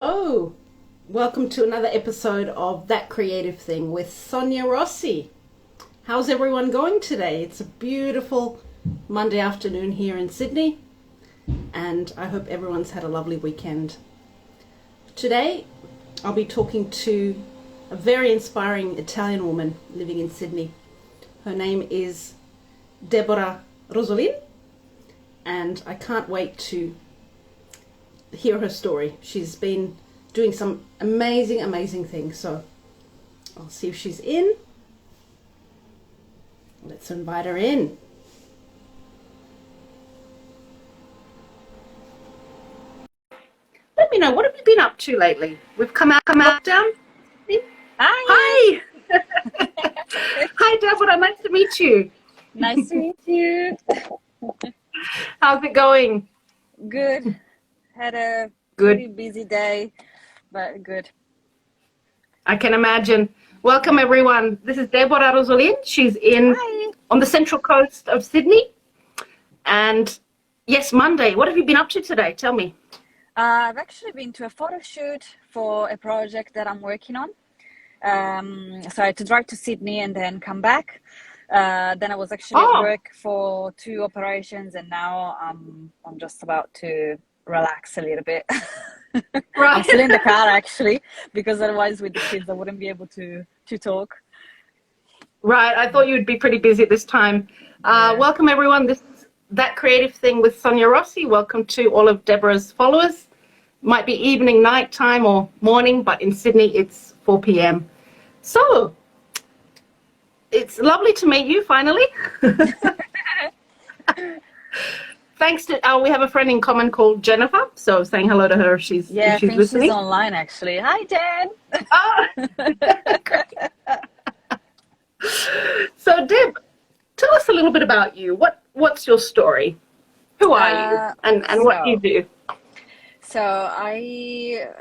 Oh, welcome to another episode of That Creative Thing with Sonia Rossi. How's everyone going today? It's a beautiful Monday afternoon here in Sydney, and I hope everyone's had a lovely weekend. Today, I'll be talking to a very inspiring Italian woman living in Sydney. Her name is Deborah Rosolin, and I can't wait to hear her story. She's been doing some amazing things. So I'll see if she's in. Let's invite her in. Let me know, what have you been up to lately? We've come out down. Hi. Hi. Hi, Deborah. Nice to meet you. Nice to meet you. How's it going? Good. Had a Good. pretty busy day, but good. I can imagine. Welcome, everyone. This is Deborah Rosolin. She's Hi. on the central coast of Sydney. And yes, Monday. What have you been up to today? Tell me. I've actually been to a photo shoot for a project that I'm working on. So I had to drive to Sydney and then come back. Then I was actually at work for 2 operations, and now I'm just about to relax a little bit. Right. I'm still in the car actually, because otherwise with the kids I wouldn't be able to talk. Right. I thought you'd be pretty busy at this time. Yeah. Welcome, everyone. This is That Creative Thing with Sonia Rossi. Welcome to all of Deborah's followers. Might be evening, night time, or morning, but in Sydney it's 4 p.m. So it's lovely to meet you finally. Thanks to we have a friend in common called Jennifer, so saying hello to her if she's Yeah, I think listening. she's online actually. Hi, Jen. Oh. So Deb, tell us a little bit about you. What's your story? Who are you, and what do you do? So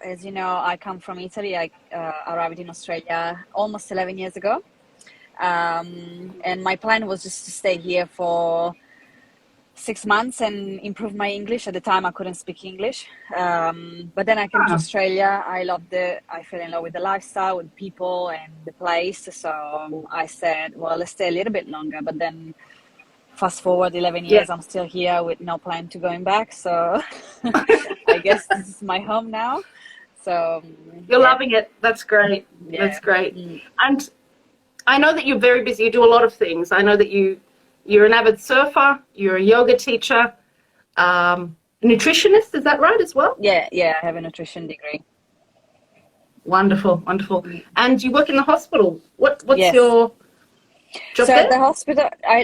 as you know, I come from Italy. I arrived in Australia almost 11 years ago. And my plan was just to stay here for 6 months and improve my English. At the time, I couldn't speak English. But then I came to Australia. I loved it. I fell in love with the lifestyle, with people and the place. So I said, well, let's stay a little bit longer. But then fast forward 11 years, I'm still here with no plan to going back. So I guess this is my home now. So you're loving it. That's great. Yeah. That's great. And I know that you're very busy. You do a lot of things. I know that you're an avid surfer. You're a yoga teacher, nutritionist. Is that right as well? Yeah. I have a nutrition degree. Wonderful. And you work in the hospital. What's Yes. your job So there? at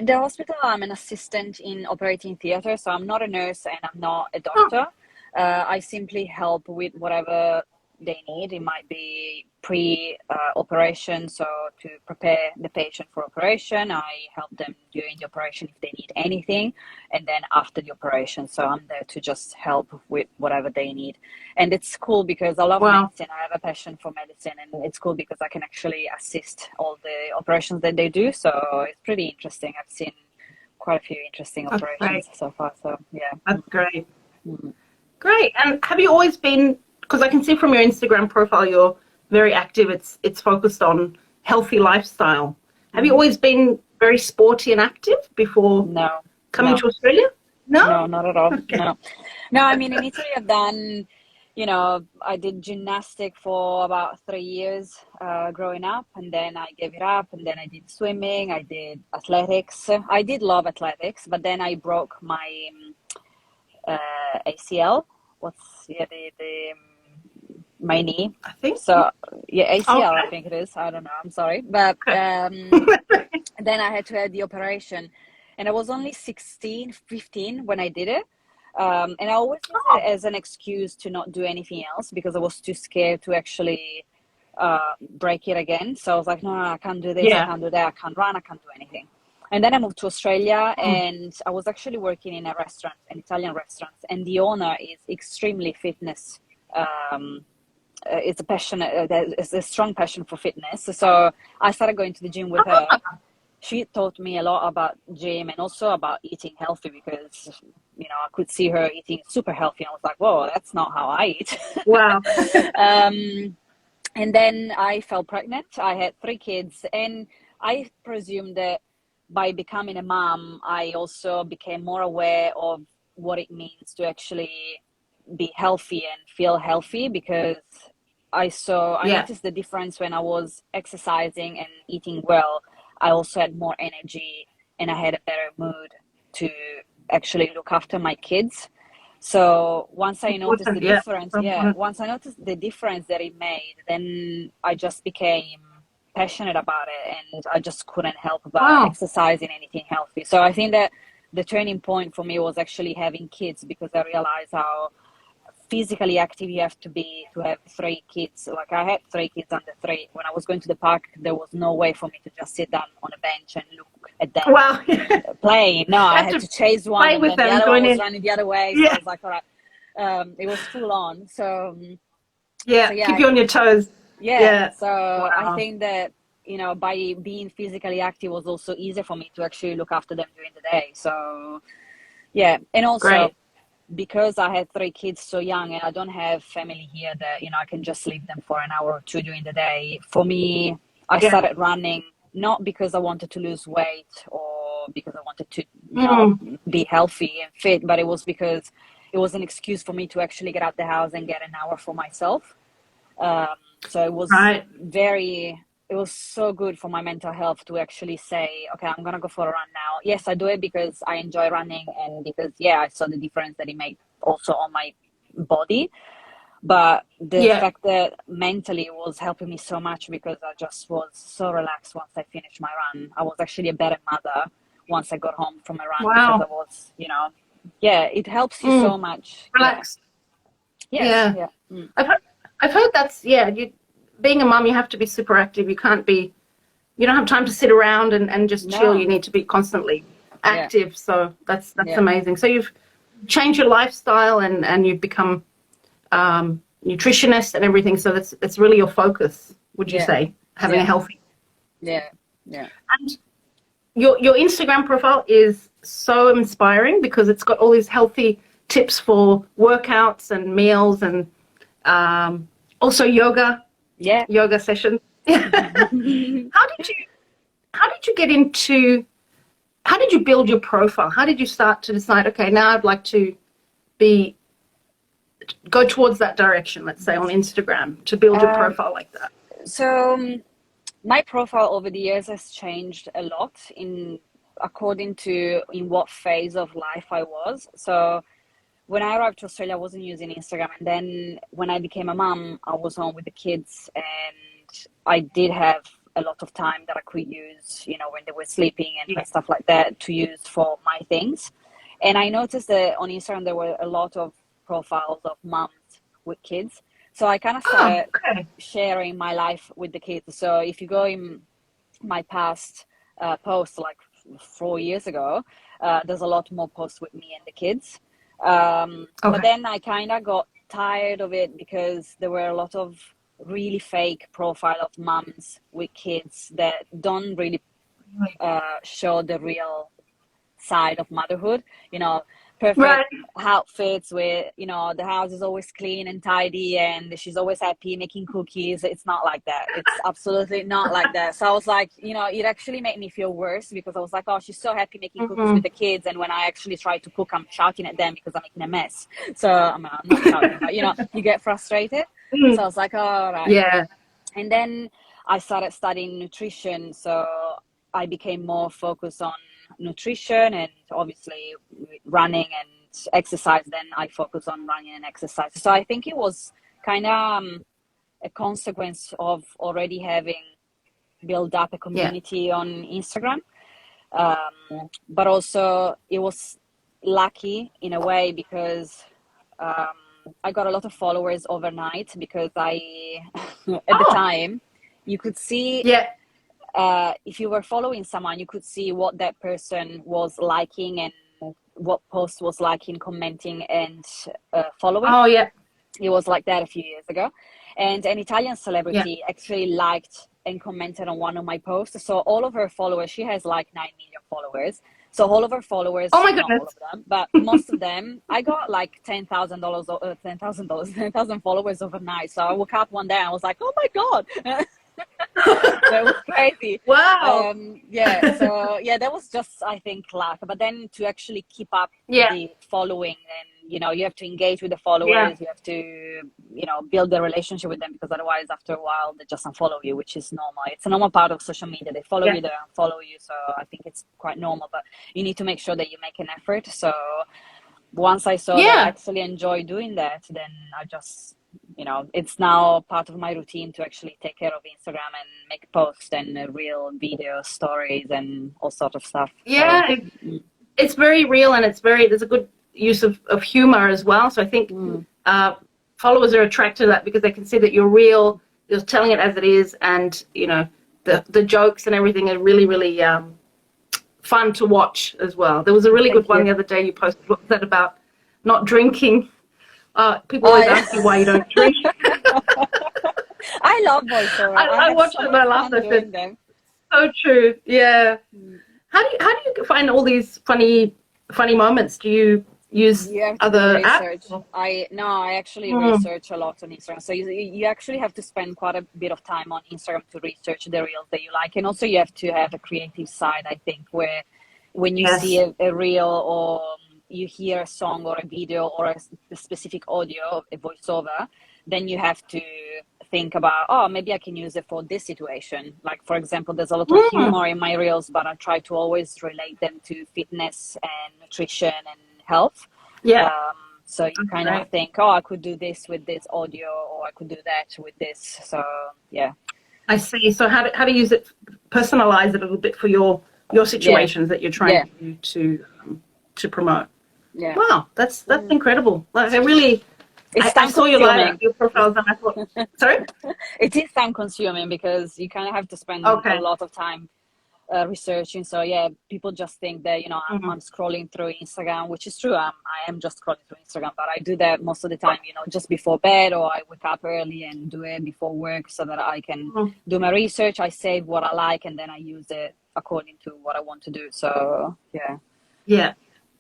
the hospital, I'm an assistant in operating theater. So I'm not a nurse and I'm not a doctor. I simply help with whatever they need. It might be pre-operation, so to prepare the patient for operation. I help them during the operation if they need anything, and then after the operation. So I'm there to just help with whatever they need. And it's cool because I love medicine. I have a passion for medicine, and it's cool because I can actually assist all the operations that they do. So it's pretty interesting. I've seen quite a few interesting operations so far. So yeah. That's great. Great. And have you always been, because I can see from your Instagram profile you're very active, it's focused on healthy lifestyle. Have you always been very sporty and active before coming to Australia? No, not at all. Okay. No, I mean, in Italy I've done, I did gymnastic for about 3 years growing up, and then I gave it up, and then I did swimming, I did athletics. I did love athletics, but then I broke my ACL. My knee. I think so. Yeah, ACL. I think it is. I don't know. I'm sorry, but then I had to have the operation, and I was only 15 when I did it. And I always used it as an excuse to not do anything else because I was too scared to actually break it again. So I was like, no, I can't do this. I can't do that. I can't run. I can't do anything. And then I moved to Australia, and I was actually working in a restaurant, an Italian restaurant, and the owner is extremely fitness. It's a passion. It's a strong passion for fitness. So I started going to the gym with her. she taught me a lot about gym and also about eating healthy because, I could see her eating super healthy. And I was like, whoa, that's not how I eat. Wow. um, and then I fell pregnant. I had 3 kids, and I presume that by becoming a mom, I also became more aware of what it means to actually be healthy and feel healthy, because I Yeah. noticed the difference when I was exercising and eating well. I also had more energy and I had a better mood to actually look after my kids. So once I noticed the Important. Yeah. difference, So important. once I noticed the difference that it made, then I just became passionate about it, and I just couldn't help but Wow. exercising and eating healthy. So I think that the turning point for me was actually having kids, because I realized how physically active you have to be to have 3 kids. Like, I had 3 kids under 3. When I was going to the park, there was no way for me to just sit down on a bench and look at them Wow. You playing. No, I have had to to chase one, play and with then the them, other one join was in. running the other way. So I Yeah. was like, all right. It was full on. So Yeah. yeah, Keep you on your toes. yeah. Yeah. So I Wow. think that, by being physically active was also easier for me to actually look after them during the day. So yeah, and also Great. because I had 3 kids so young, and I don't have family here that, I can just leave them for an hour or two during the day. For me, I Yeah. started running not because I wanted to lose weight or because I wanted to, Mm. be healthy and fit, but it was because it was an excuse for me to actually get out the house and get an hour for myself. Um, so Right. it was so good for my mental health to actually say, okay, I'm gonna go for a run now. Yes, I do it because I enjoy running, and because, yeah, I saw the difference that it made also on my body. But the Yeah. fact that mentally it was helping me so much, because I just was so relaxed once I finished my run. I was actually a better mother once I got home from a run, because I Wow. was, yeah, it helps you so Mm. much. Yeah. Relax. Yes. Yeah. Yeah. Mm. I've heard, I've heard that's, yeah, being a mum, you have to be super active. You don't have time to sit around and just chill. You No. need to be constantly Yeah. active. So that's Yeah. amazing. So you've changed your lifestyle and you've become nutritionist and everything. So that's really your focus, would you Yeah. say? Having a Yeah. healthy. Yeah. Yeah. And your Instagram profile is so inspiring because it's got all these healthy tips for workouts and meals and also Yeah. yoga sessions. How did you how did you get into how did you build your profile? How did you start to decide, okay, now I'd like to be go towards that direction, let's say on Instagram, to build your Um, profile like that? so my profile over the years has changed a lot in according to in what phase of life I was. So when I arrived to Australia, I wasn't using Instagram, and then when I became a mom, I was home with the kids, and I did have a lot of time that I could use, when they were sleeping and Yeah. stuff like that, to use for my things. And I noticed that on Instagram there were a lot of profiles of moms with kids. So I kind of Oh, started okay. sharing my life with the kids. So if you go in my past posts, like 4 years ago, there's a lot more posts with me and the kids. But Okay. then I kind of got tired of it, because there were a lot of really fake profile of moms with kids that don't really show the real side of motherhood. Perfect Right. outfits with, the house is always clean and tidy and she's always happy making cookies. It's not like that. It's absolutely not like that. So I was like, it actually made me feel worse, because I was like, oh, she's so happy making cookies with Mm-hmm. the kids, and when I actually try to cook, I'm shouting at them because I'm making a mess. So I'm not shouting, but you get frustrated. So I was like, all right. Yeah. And then I started studying nutrition, so I became more focused on nutrition and obviously running and exercise. Then I focus on running and exercise. So I think it was kind of a consequence of already having built up a Yeah. community on Instagram. But also it was lucky in a way, because I got a lot of followers overnight, because at the Oh, time, you could see, yeah. if you were following someone, you could see what that person was liking and what post was liking, commenting, and following. Oh, yeah. It was like that a few years ago. And an Italian celebrity actually liked and commented on one of my posts. So all of her followers, she has like 9 million followers. So all of her Oh followers, my not all goodness. of them, but most of them, I got like $10,000, $10,000, 10,000 followers overnight. So I woke up one day and I was like, oh my God. So it was crazy. Wow. Yeah, so yeah, that was just, I think, luck. But then to actually keep up Yeah. the following, and you have to engage with the Yeah. followers, you have to build a relationship with them, because otherwise after a while they just unfollow you, which is normal. It's a normal part of social media. They follow Yeah. you, they unfollow you, so I think it's quite normal. But you need to make sure that you make an effort. So once I saw that I Yeah. actually enjoy doing that, then I just, it's now part of my routine to actually take care of Instagram and make posts and real video stories and all sort of stuff. So Yeah. It's very real, and there's a good use of humor as well. So I think uh, followers are attracted to that because they can see that you're real, you're telling it as it is, and the jokes and everything are really, really fun to watch as well. There was a really good thank one you. the other day you posted. What was that about? Not drinking. People always I ask you why you don't drink. I love voiceover. I I have watched so it and much I laughed. fun I said, doing them. so true. Yeah. How do you find all these funny moments? Do you use You have to do other research. apps? I actually Mm, research a lot on Instagram. So you actually have to spend quite a bit of time on Instagram to research the reels that you like. And also you have to have a creative side, I think, where when you see yes. a reel, or you hear a song or a video or a specific audio, a voiceover, then you have to think about, oh, maybe I can use it for this situation. Like, for example, there's a lot of Mm, humor in my reels, but I try to always relate them to fitness and nutrition and health. yeah. Um, so you That's kind of great. think, oh, I could do this with this audio, or I could do that with this. So yeah, I see. So how to use it, personalize it a little bit for your yeah, situations that you're trying yeah, to promote. yeah. Wow, that's Mm. incredible. Like I really, It's I time saw consuming. your profiles and I thought, sorry. It is time consuming because you kind of have to spend a Okay. lot of time researching. So yeah, people just think that Mhm. I'm scrolling through Instagram, which is true. I am just scrolling through Instagram, but I do that most of the time. Just before bed, or I wake up early and do it before work so that I can Mhm. do my research. I save what I like and then I use it according to what I want to do. So yeah. Yeah.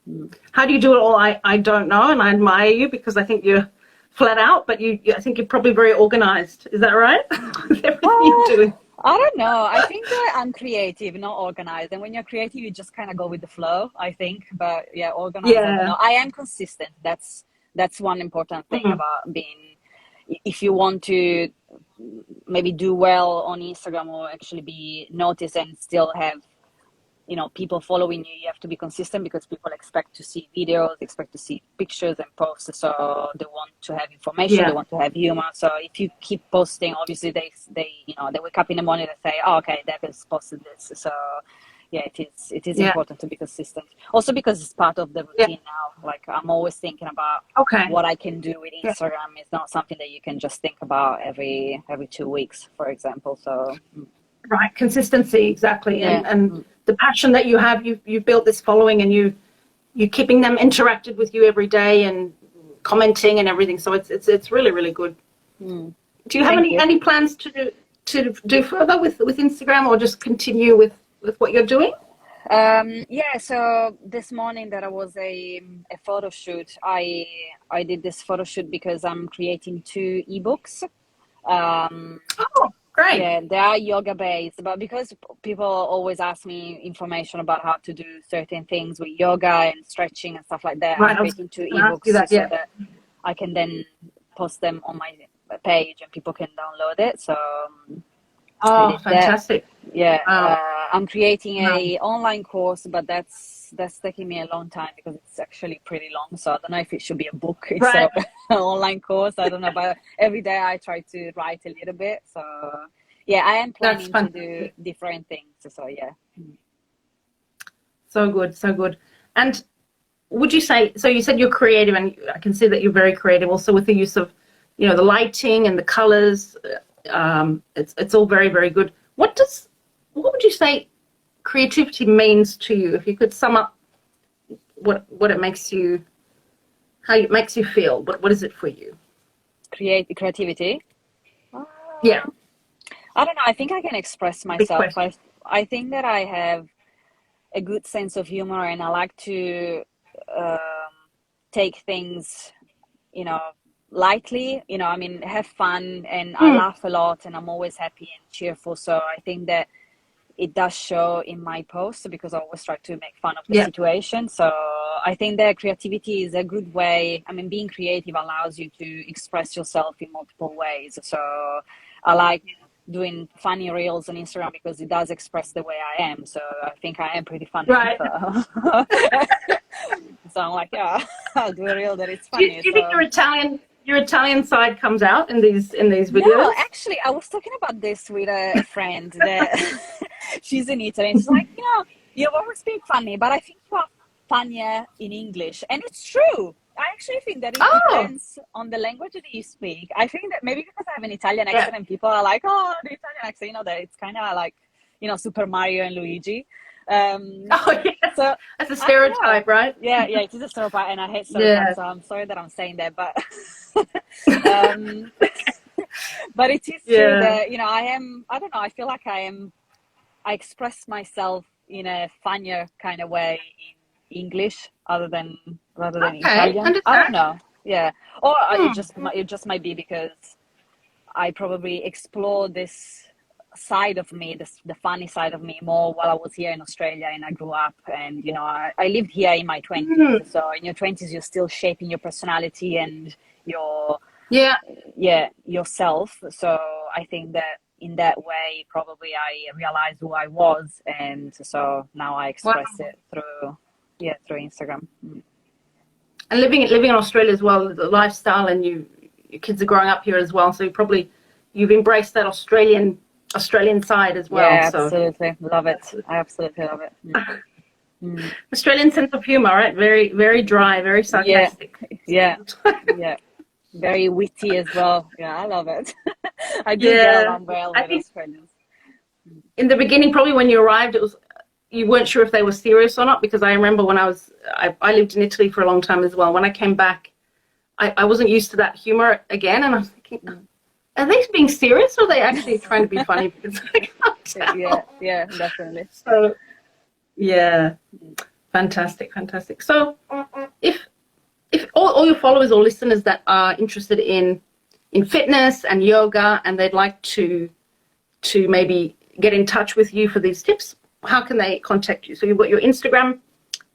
Mm. How do you do it all? I don't know, and I admire you because I think you're flat out, but I think you're probably very organized. Is that right? With everything you're Uh, doing. I don't know. I think that I'm creative, not organized. And when you're creative, you just kind of go with the flow, I think. But yeah, organized, I don't Yeah. know. I am consistent. That's one important thing Mhm. about being, if you want to maybe do well on Instagram or actually be noticed and still have people following you, you have to be consistent, because people expect to see videos, expect to see pictures and posts. So they want to have information, they Yeah. want to have humor. So if you keep posting, obviously they wake up in the morning and say, oh, okay, that has posted this. So yeah, it is Yeah. important to be consistent, also because it's part of the Yeah. routine now. Like, I'm always thinking about Okay. what I can do with Yeah. Instagram. It's not something that you can just think about every 2 weeks, for example. So Right. Consistency, exactly. yeah. And the passion that you have, you've built this following, and you're keeping them interacted with you every day and commenting and everything. So it's really, really good. Mm. Do you have Thank any you. any plans to do further with Instagram, or just continue with what you're doing? Yeah, so this morning that I was a photo shoot, I did this photo shoot because I'm creating 2 ebooks. Um, Oh, great. yeah, they are yoga based, but because people always ask me information about how to do certain things with yoga and stretching and stuff like that, I'm Right. I was creating two going to ask you ebooks that. so Yeah. that I can then post them on my page and people can download it. So I Oh, did that. fantastic. Yeah, Wow. I'm creating Wow. a online course, but that's taking me a long time because it's actually pretty long. So I don't know if it should be a book instead Right. of an online course. I don't know, but every day I try to write a little bit. So yeah, I am That's planning to do fantastic. different things. So yeah. So good. So good. And would you say, so you said you're creative, and I can see that you're very creative also with the use of, the lighting and the colors. It's all very, very good. What would you say creativity means to you? If you could sum up what it makes you, how it makes you feel, what is it for you? creativity. Uh, Yeah, I don't know. I think I can express big myself. question. I think that I have a good sense of humor, and I like to um, take things, you know, lightly. I mean, have fun, and I Mm, laugh a lot, and I'm always happy and cheerful. So I think that it does show in my posts because I always try to make fun of the yeah, situation. So I think that creativity is a good way. I mean, being creative allows you to express yourself in multiple ways. So I like doing funny reels on Instagram because it does express the way I am. So I think I am pretty funny. right. So, so I'm like, yeah, I'll do a reel that is Do you, funny. do you think So your Italian side comes out in these no, videos? actually, I was talking about this with a friend that she's in Italy, and she's like, you've always been funny, but I think you are funnier in English. And it's true. I actually think that it Oh, depends on the language that you speak. I think that maybe because I have an Italian yeah. accent and people are like, oh, the Italian accent, that it's kind of like, Super Mario and Luigi. Oh, yes. So That's a I don't know. stereotype, right? Yeah, it is a stereotype, and I hate stereotypes, Yeah. so I'm sorry that I'm saying that, but um, but it is true Yeah. that I don't know, I feel like I express myself in a funnier kind of way in English rather than Okay, Italian. I don't understand. know. Yeah, or Hmm. it just might be because I probably explore this side of me, the funny side of me, more while I was here in Australia and I grew up. And I lived here in my 20s. Hmm. So in your 20s, you're still shaping your personality and your Yeah. yourself. So I think that in that way, probably I realized who I was, and so now I Wow. express it through Instagram. Mm. And living in Australia as well, the lifestyle, and your kids are growing up here as well, so you've embraced that Australian side as well. Yeah, So absolutely love it. that's I absolutely love it. Mm. Mm. Australian sense of humor, right? Very, very dry, very Yeah, sarcastic. yeah, yeah. Very witty as well. Yeah, I love it. I do get Yeah. along well I with think Australians. in the beginning, probably when you arrived, you weren't sure if they were serious or not, because I remember when I lived in Italy for a long time as well. When I came back, I wasn't used to that humor again, and I was thinking, Mm. are they being serious or are they actually trying to be funny? Because I can't Yeah, tell. yeah, definitely. So yeah, fantastic, fantastic. So if all your followers or listeners that are interested in fitness and yoga and they'd like to maybe get in touch with you for these tips, how can they contact you? So you've got your Instagram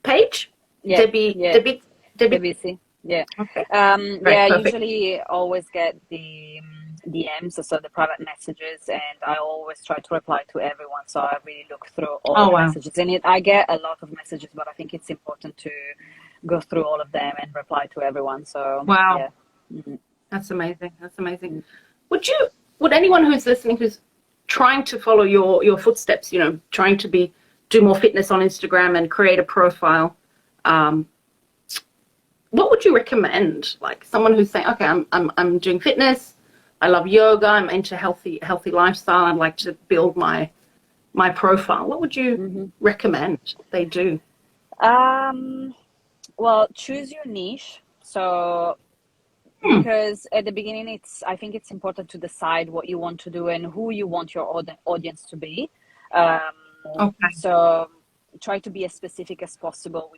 page, Yeah, Debbie, yeah. Debbie, The Debbie. BC. Yeah. Okay, Yeah, great, I perfect. usually always get the DMs, so the private messages, and I always try to reply to everyone. So I really look through all Oh the wow, messages. And I get a lot of messages, but I think it's important to go through all of them and reply to everyone. So wow, yeah. Mhm. that's amazing. That's amazing. Would you, would anyone who's listening who's trying to follow your footsteps, trying to do more fitness on Instagram and create a profile, um, what would you recommend? Like someone who's saying, okay, I'm doing fitness, I love yoga, I'm into healthy lifestyle, I'd like to build my profile. What would you Mhm. recommend they do? Um, well, choose your niche. So Hmm. because at the beginning, I think it's important to decide what you want to do and who you want your audience to be. Um, Okay. so try to be as specific as possible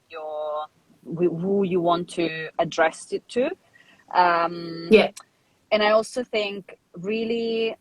with who you want to address it to. Um, Yeah. and I also think really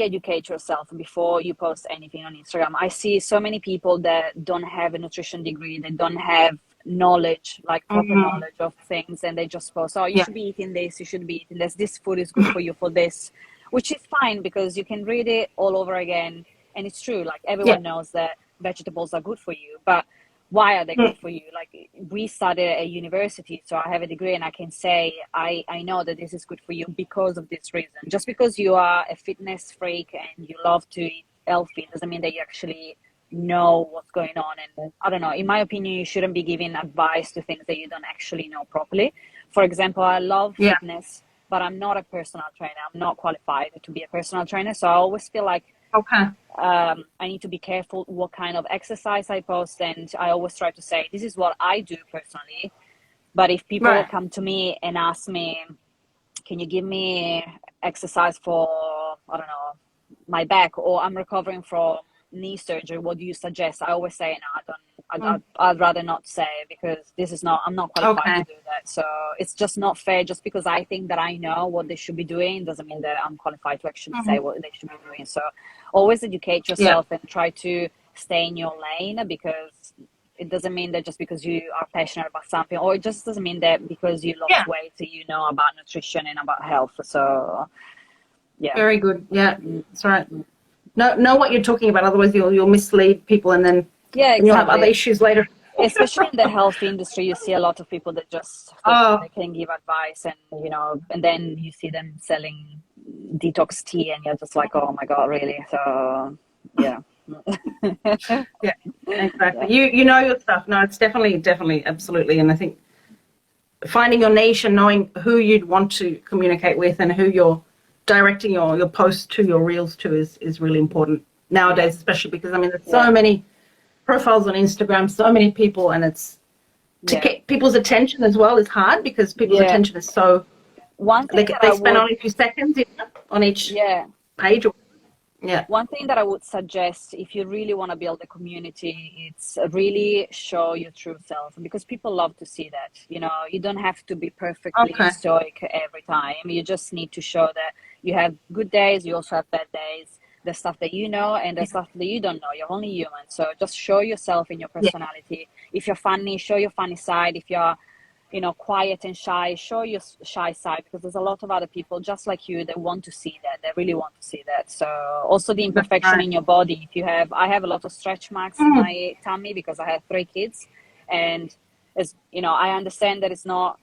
educate yourself before you post anything on Instagram. I see so many people that don't have a nutrition degree, they don't have knowledge, like proper Mhm. knowledge of things, and they just post, oh, you Yeah. should be eating this, you should be eating this food is good for you for this, which is fine because you can read it all over again. And it's true, like Yeah. everyone knows that vegetables are good for you, but why are they good Mm. for you? Like we studied at a university, so I have a degree and I can say I know that this is good for you because of this reason. Just because you are a fitness freak and you love to eat healthy doesn't mean that you actually know what's going on. And I don't know, in my opinion, you shouldn't be giving advice to things that you don't actually know properly. For example, I love Yeah. fitness, but I'm not a personal trainer. I'm not qualified to be a personal trainer. So I always feel like Okay. I need to be careful what kind of exercise I post, and I always try to say this is what I do personally. But if people Right. come to me and ask me, can you give me exercise for, I don't know, my back, or I'm recovering from knee surgery, what do you suggest? I always say, no, I'd rather not say, because I'm not qualified to do that. So it's just not fair. Just because I think that I know what they should be doing doesn't mean that I'm qualified to actually say what they should be doing. So always educate yourself and try to stay in your lane, because it doesn't mean that just because you are passionate about something, or it just doesn't mean that because you lost weight, you know about nutrition and about health. So yeah. Very good. Yeah, that's right. Know what you're talking about, otherwise you'll mislead people, and then you'll have other issues later. Especially in the health industry, you see a lot of people that just they can give advice, and and then you see them selling detox tea, and you're just like, oh my god, really? So yeah. Yeah, exactly. Yeah. You know your stuff. No, it's definitely, absolutely. And I think finding your niche and knowing who you'd want to communicate with and who you're directing your posts to, your reels to, is really important nowadays, especially because there's so many profiles on Instagram, so many people, and it's to get people's attention as well is hard, because people's attention is so they spend only a few seconds on each page. One thing that I would suggest, if you really want to build a community, it's really show your true self, because people love to see that. You don't have to be perfectly stoic every time. You just need to show that you have good days, you also have bad days, the stuff that you know and the stuff that you don't know. You're only human. So just show yourself in your personality. If you're funny, show your funny side. If you're quiet and shy, show your shy side, because there's a lot of other people just like you that want to see that. They really want to see that. So also the imperfection in your body. I have a lot of stretch marks in my tummy because I have 3 kids, and as I understand that it's not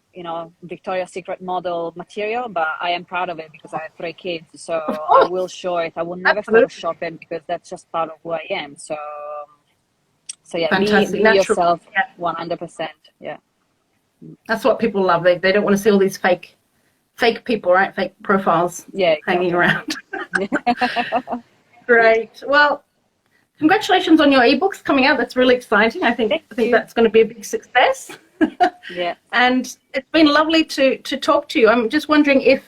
Victoria's Secret model material, but I am proud of it because I have 3 kids. So I will show it. I will never Photoshop it, because that's just part of who I am. So yeah, be yourself 100%. Yeah. That's what people love. They don't want to see all these fake people, right? Fake profiles hanging around. Great. Well, congratulations on your ebooks coming out. That's really exciting. I think that's going to be a big success. Yeah. And it's been lovely to talk to you. I'm just wondering if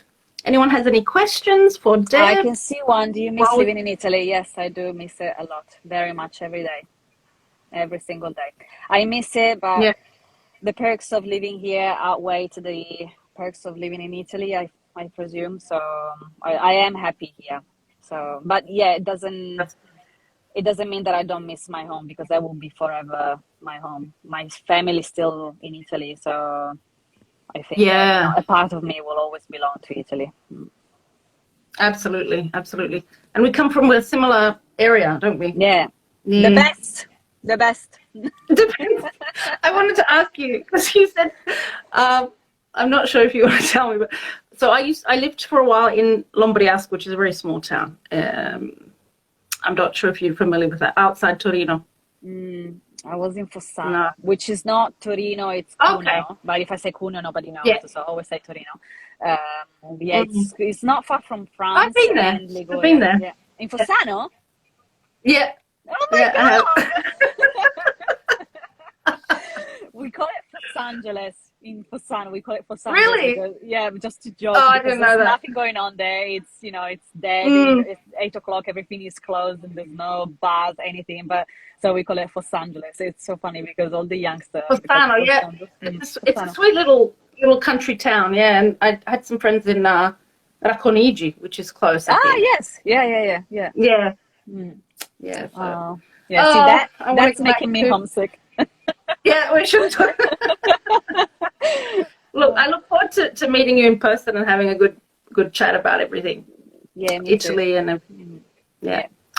anyone has any questions for Deb. I can see one. Do you miss living in Italy? Yes, I do miss it a lot. Very much, every day. Every single day. I miss it, but the perks of living here outweigh the perks of living in Italy, I presume. So I am happy here. So, but it doesn't mean that I don't miss my home, because that will be forever my home. My family is still in Italy, so I think a part of me will always belong to Italy. Absolutely. And we come from a similar area, don't we? Yeah. The best. Depends. I wanted to ask you, because you said, I'm not sure if you want to tell me, but so I lived for a while in Lombriasco, which is a very small town. I'm not sure if you're familiar with that, outside Torino. I was in Fossano, which is not Torino, it's Cuneo. But if I say Cuneo, nobody knows, so I always say Torino. It's not far from France. I've been there. Yeah. In Fossano? Yeah. Oh my God! We call it Fossangeles in Fossano. We call it Fossangeles. Really? Because, just to joke. Oh, I didn't know that. There's nothing going on there. It's it's dead. It's 8 o'clock. Everything is closed, and there's no bars, anything. But so we call it Fossangeles. It's so funny because all the youngsters. Fossano, it's a sweet little country town. Yeah, and I had some friends in Racconigi, which is close. I think. Yes. Yeah. Yeah. Yeah. So. See that's making me homesick. Yeah, we should talk. Look, I look forward to meeting you in person and having a good chat about everything. Yeah, me Italy too. And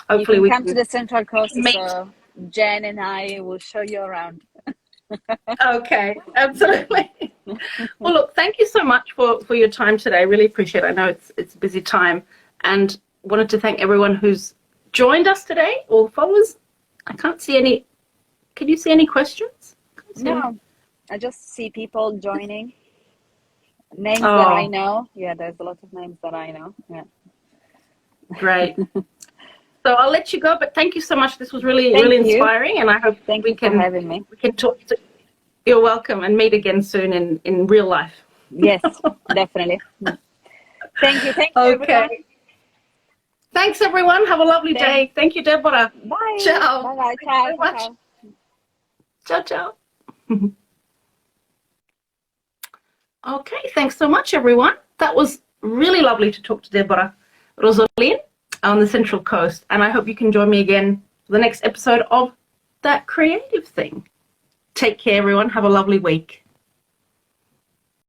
hopefully we come to the Central Coast. So Jen and I will show you around. Okay, absolutely. Well, look, thank you so much for your time today. I really appreciate it. I know it's a busy time, and wanted to thank everyone who's joined us today, all followers. I can't see any. Can you see any questions? No, I just see people joining. Names that I know. Yeah, there's a lot of names that I know. Yeah. Great. So I'll let you go, but thank you so much. This was really inspiring, and I hope we can having me. We can talk. You're welcome, and meet again soon in real life. Yes, definitely. Thank you. Thank you, everyone. Okay. Thanks, everyone. Have a lovely day. Thank you, Deborah. Bye. Ciao. Bye-bye. Thank you Ciao. very much. Ciao. Ciao, ciao. Okay, thanks so much, everyone. That was really lovely to talk to Deborah Rosolin on the Central Coast, and I hope you can join me again for the next episode of That Creative Thing. Take care, everyone. Have a lovely week.